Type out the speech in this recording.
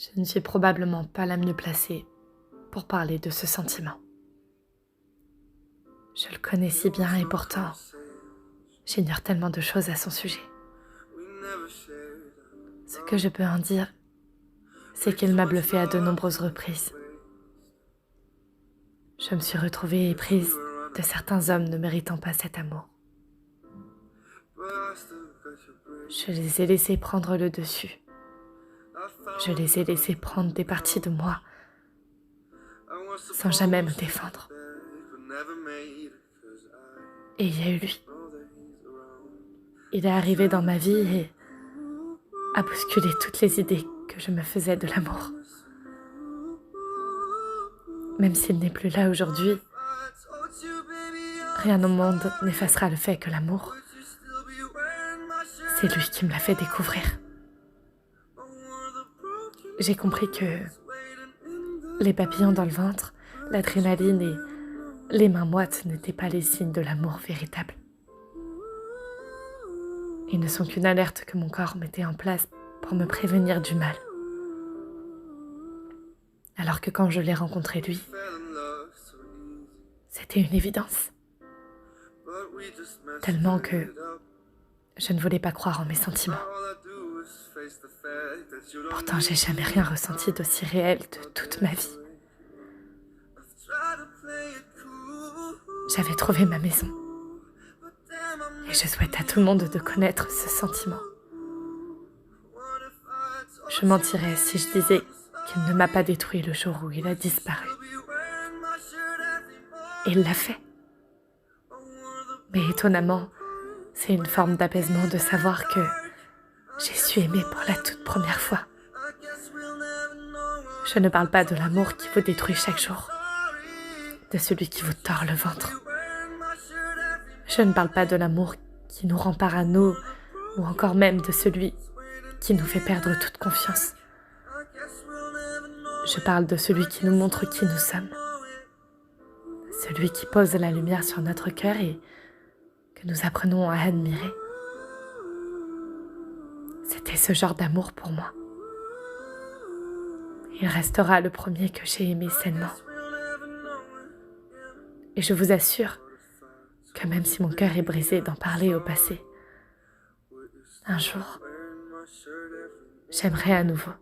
Je ne suis probablement pas la mieux placée pour parler de ce sentiment. Je le connais si bien et pourtant, j'ignore tellement de choses à son sujet. Ce que je peux en dire, c'est qu'il m'a bluffé à de nombreuses reprises. Je me suis retrouvée éprise de certains hommes ne méritant pas cet amour. Je les ai laissés prendre le dessus. Je les ai laissés prendre des parties de moi sans jamais me défendre. Et il y a eu lui. Il est arrivé dans ma vie et a bousculé toutes les idées que je me faisais de l'amour. Même s'il n'est plus là aujourd'hui, rien au monde n'effacera le fait que l'amour, c'est lui qui me l'a fait découvrir. J'ai compris que les papillons dans le ventre, l'adrénaline et les mains moites n'étaient pas les signes de l'amour véritable. Ils ne sont qu'une alerte que mon corps mettait en place pour me prévenir du mal. Alors que quand je l'ai rencontré lui, c'était une évidence. Tellement que je ne voulais pas croire en mes sentiments. Pourtant, j'ai jamais rien ressenti d'aussi réel de toute ma vie. J'avais trouvé ma maison. Et je souhaite à tout le monde de connaître ce sentiment. Je mentirais si je disais qu'il ne m'a pas détruit le jour où il a disparu. Et il l'a fait. Mais étonnamment, c'est une forme d'apaisement de savoir que j'ai su aimer pour la toute première fois. Je ne parle pas de l'amour qui vous détruit chaque jour, de celui qui vous tord le ventre. Je ne parle pas de l'amour qui nous rend parano ou encore même de celui qui nous fait perdre toute confiance. Je parle de celui qui nous montre qui nous sommes, celui qui pose la lumière sur notre cœur et que nous apprenons à admirer. C'était ce genre d'amour pour moi. Il restera le premier que j'ai aimé sainement. Et je vous assure que même si mon cœur est brisé d'en parler au passé, un jour, j'aimerai à nouveau.